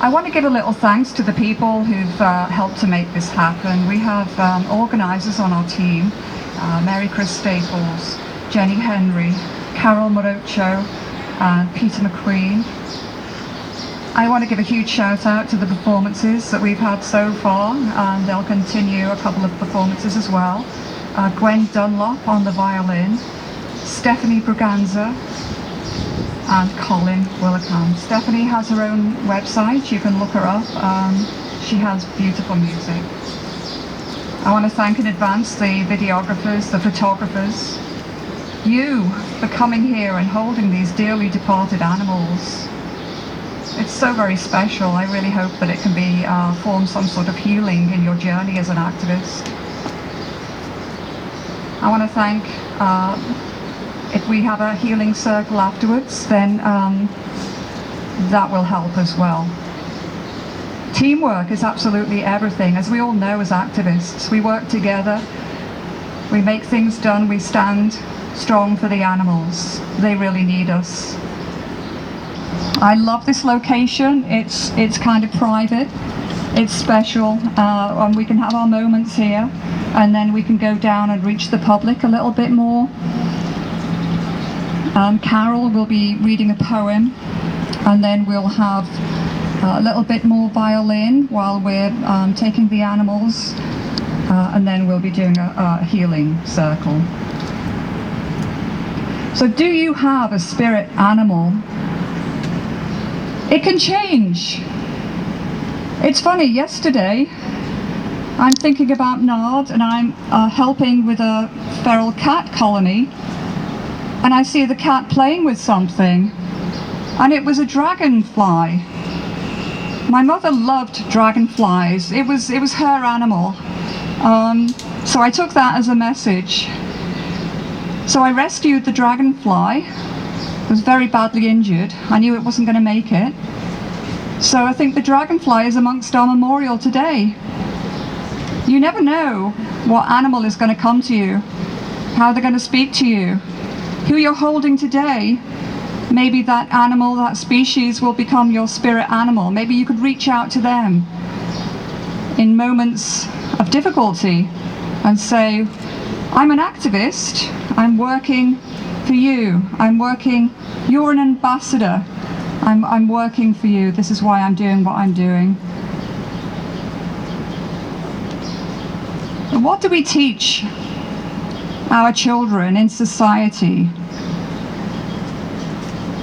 I want to give a little thanks to the people who've helped to make this happen. We have organisers on our team, Mary Chris Staples, Jenny Henry, Carol Morocho and Peter McQueen. I want to give a huge shout out to the performances that we've had so far, and they'll continue a couple of performances as well. Gwen Dunlop on the violin, Stephanie Braganza and Colin Willicombe. Stephanie has her own website, you can look her up. She has beautiful music. I want to thank in advance the videographers, the photographers, you for coming here and holding these dearly departed animals. It's so very special. I really hope that it can be form some sort of healing in your journey as an activist. I want to thank, if we have a healing circle afterwards, then that will help as well. Teamwork is absolutely everything. As we all know as activists, we work together, we make things done, we stand strong for the animals. They really need us. I love this location. It's kind of private, it's special, and we can have our moments here, and then we can go down and reach the public a little bit more. Carol will be reading a poem, and then we'll have a little bit more violin while we're taking the animals, and then we'll be doing a healing circle. So do you have a spirit animal? It can change. It's funny, yesterday I'm thinking about NARD, and I'm helping with a feral cat colony, and I see the cat playing with something, and it was a dragonfly. My mother loved dragonflies. It was her animal. So I took that as a message. So I rescued the dragonfly. It was very badly injured. I knew it wasn't going to make it. So I think the dragonfly is amongst our memorial today. You never know what animal is going to come to you, how they're going to speak to you. Who you're holding today, maybe that animal, that species will become your spirit animal. Maybe you could reach out to them in moments of difficulty and say, I'm an activist, I'm working for you, you're an ambassador, I'm working for you, this is why I'm doing what I'm doing. What do we teach our children in society?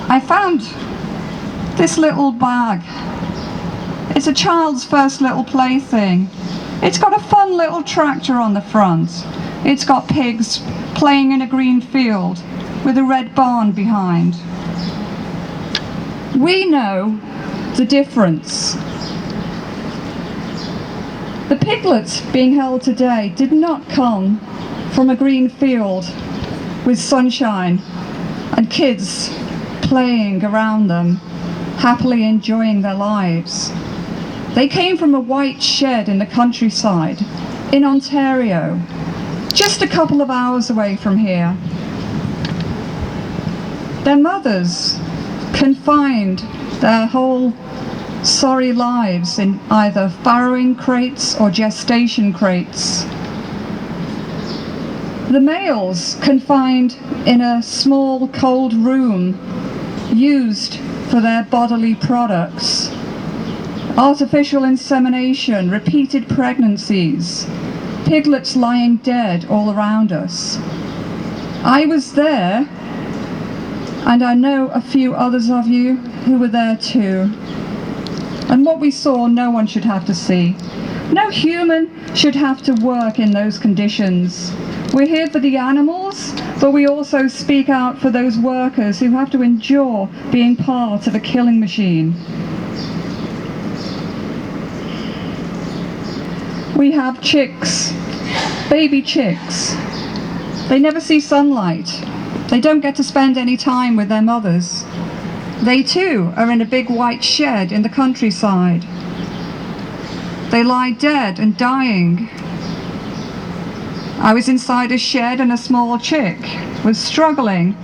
I found this little bag. It's a child's first little plaything. It's got a fun little tractor on the front. It's got pigs playing in a green field with a red barn behind. We know the difference. The piglets being held today did not come from a green field with sunshine and kids playing around them, happily enjoying their lives. They came from a white shed in the countryside in Ontario, just a couple of hours away from here. Their mothers confined their whole sorry lives in either farrowing crates or gestation crates. The males confined in a small cold room used for their bodily products. Artificial insemination, repeated pregnancies, piglets lying dead all around us. I was there, and I know a few others of you who were there too. And what we saw, no one should have to see. No human should have to work in those conditions. We're here for the animals, but we also speak out for those workers who have to endure being part of a killing machine. We have chicks, baby chicks. They never see sunlight. They don't get to spend any time with their mothers. They too are in a big white shed in the countryside. They lie dead and dying. I was inside a shed and a small chick was struggling.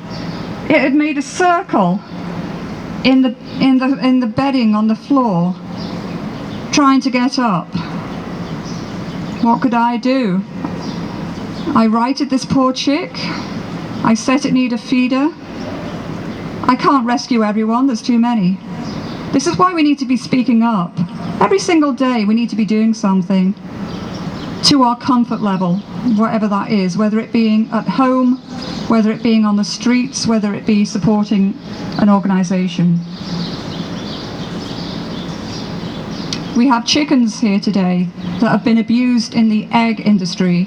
It had made a circle in the bedding on the floor. trying to get up. What could I do? I righted this poor chick. I set it need a feeder. I can't rescue everyone, there's too many. This is why we need to be speaking up. Every single day we need to be doing something to our comfort level, whatever that is, whether it being at home, whether it being on the streets, whether it be supporting an organisation. We have chickens here today that have been abused in the egg industry.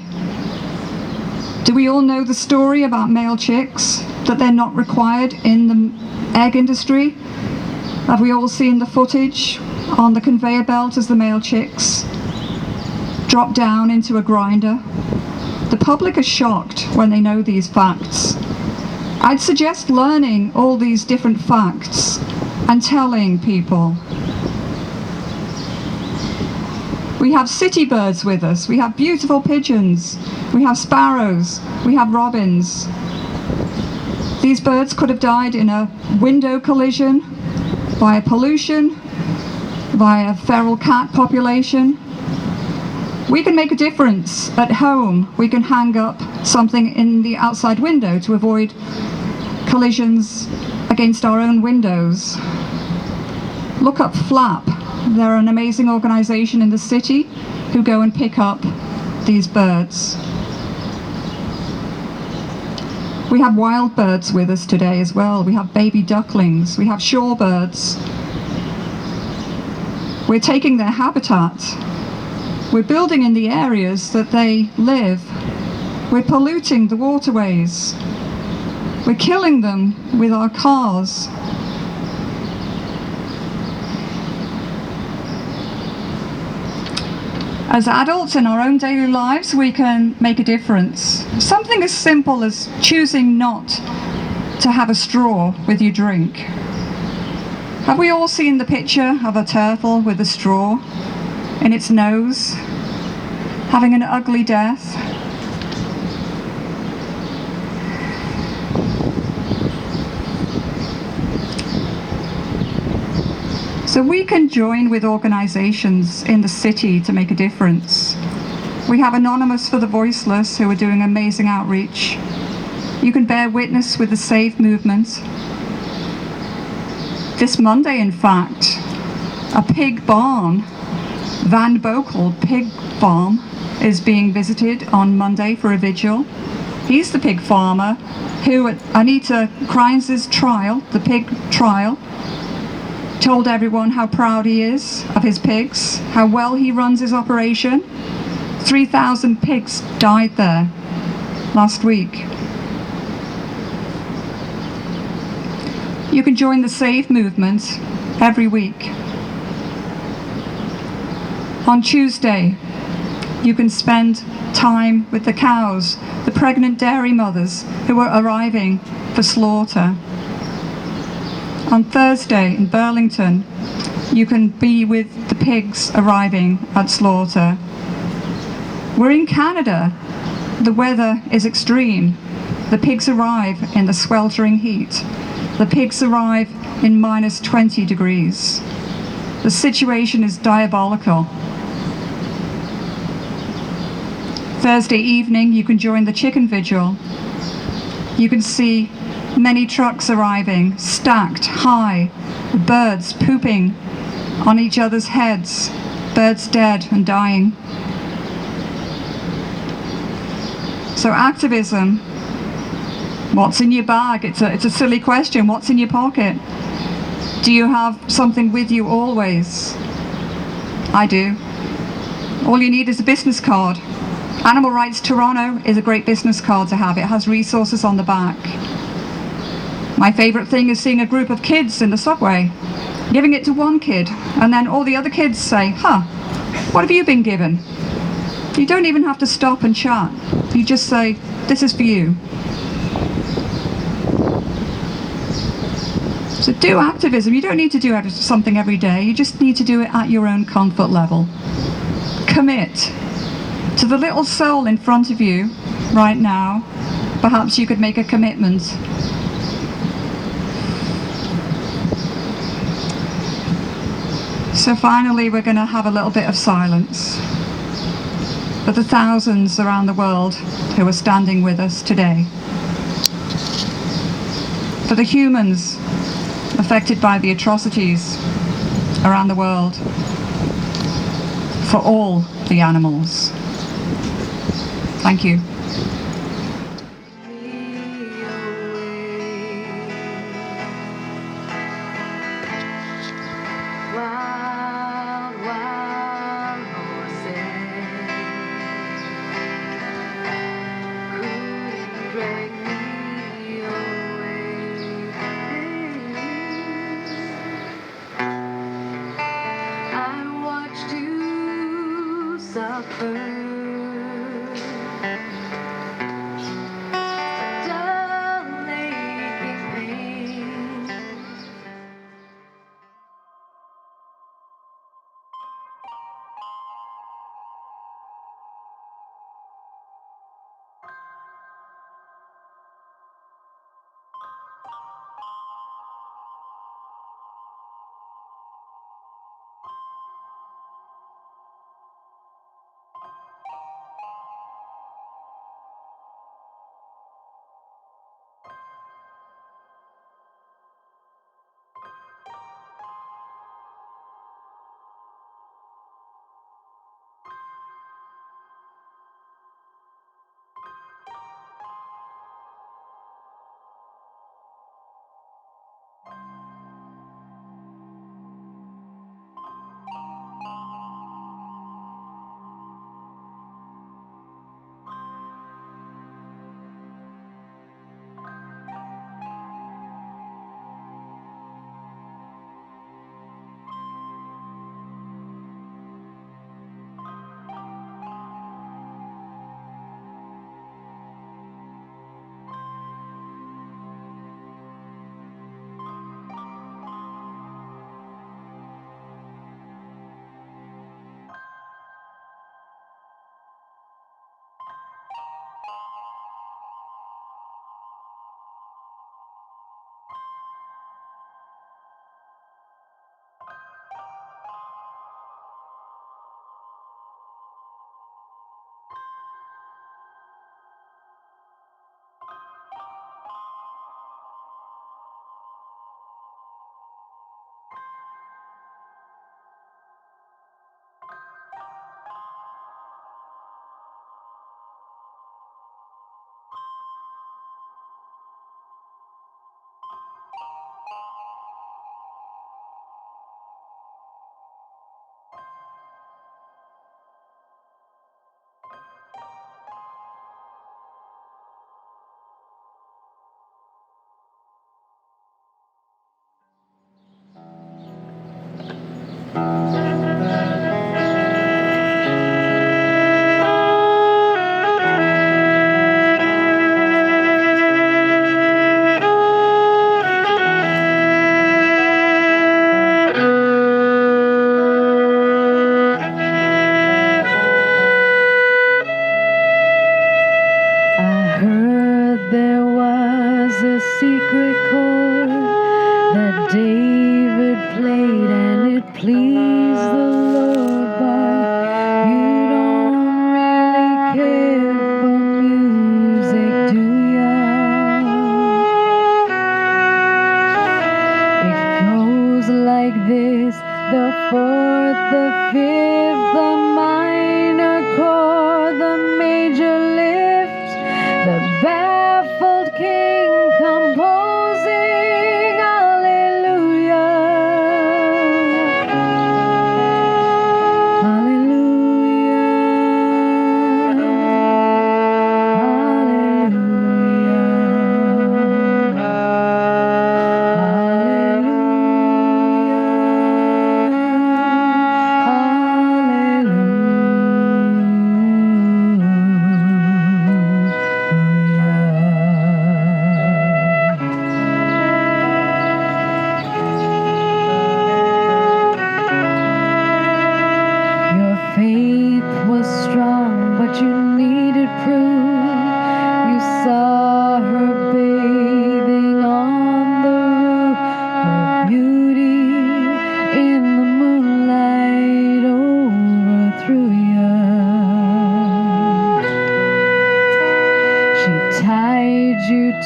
Do we all know the story about male chicks, that they're not required in the egg industry? Have we all seen the footage on the conveyor belt as the male chicks drop down into a grinder? The public are shocked when they know these facts. I'd suggest learning all these different facts and telling people. We have city birds with us, we have beautiful pigeons, we have sparrows, we have robins. These birds could have died in a window collision, via pollution, via feral cat population. We can make a difference at home. We can hang up something in the outside window to avoid collisions against our own windows. Look up FLAP. They're an amazing organisation in the city who go and pick up these birds. We have wild birds with us today as well. We have baby ducklings, we have shorebirds. We're taking their habitat. We're building in the areas that they live. We're polluting the waterways. We're killing them with our cars. As adults in our own daily lives, we can make a difference. Something as simple as choosing not to have a straw with your drink. Have we all seen the picture of a turtle with a straw in its nose, having an ugly death? So we can join with organisations in the city to make a difference. We have Anonymous for the Voiceless who are doing amazing outreach. You can bear witness with the Save movement. This Monday, in fact, a pig barn, Van Bokel Pig Farm, is being visited on Monday for a vigil. He's the pig farmer who at Anita Krines's trial, the pig trial, told everyone how proud he is of his pigs, how well he runs his operation. 3,000 pigs died there last week. You can join the Save movement every week. On Tuesday, you can spend time with the cows, the pregnant dairy mothers who are arriving for slaughter. On Thursday in Burlington, you can be with the pigs arriving at slaughter. We're in Canada. The weather is extreme. The pigs arrive in the sweltering heat. The pigs arrive in minus 20 degrees. The situation is diabolical. Thursday evening, you can join the chicken vigil. You can see many trucks arriving, stacked high, birds pooping on each other's heads, birds dead and dying. So activism, what's in your bag? It's a silly question. What's in your pocket? Do you have something with you always? I do. All you need is a business card. Animal Rights Toronto is a great business card to have. It has resources on the back. My favourite thing is seeing a group of kids in the subway, giving it to one kid, and then all the other kids say, what have you been given? You don't even have to stop and chat. You just say, this is for you. So do activism. You don't need to do something every day. You just need to do it at your own comfort level. Commit to the little soul in front of you right now. Perhaps you could make a commitment. So finally we're going to have a little bit of silence for the thousands around the world who are standing with us today. For the humans affected by the atrocities around the world. For all the animals. Thank you.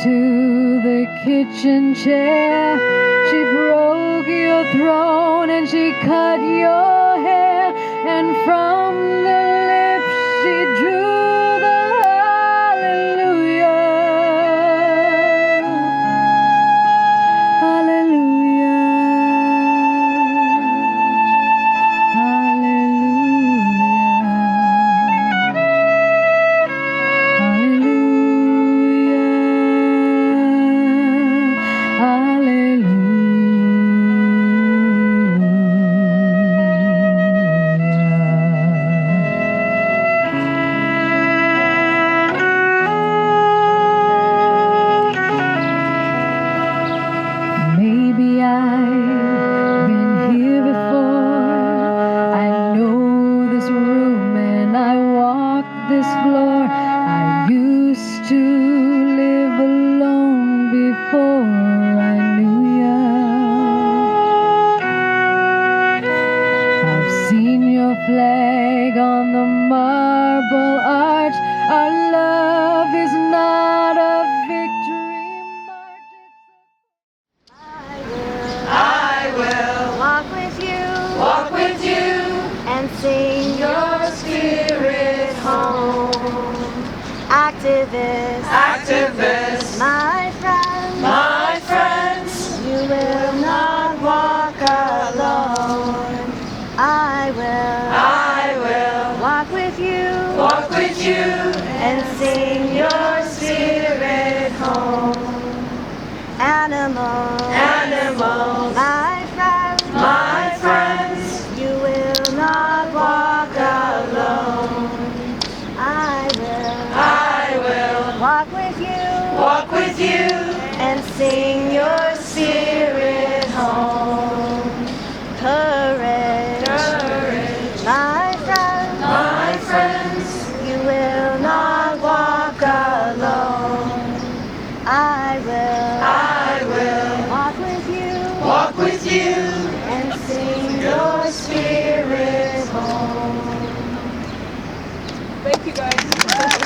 to the kitchen chair. She broke your throne and she cut your hair, and from the lips she drew the hallelujah. Hallelujah. Maybe I've been here before. I know this room and I walk this floor. I used to live alone before I knew ya. I've seen your flag on the marble arch. Our love is not a victory march. I will walk with you and sing your spirit home. Activists, my friends, you will not walk alone. I will walk with you and sing your spirit home. Animals, my friends, you will not walk alone. I will walk with you and sing your spirit home. Courage, my friends, you will not walk alone. I will walk with you and sing your spirit home. Thank you guys.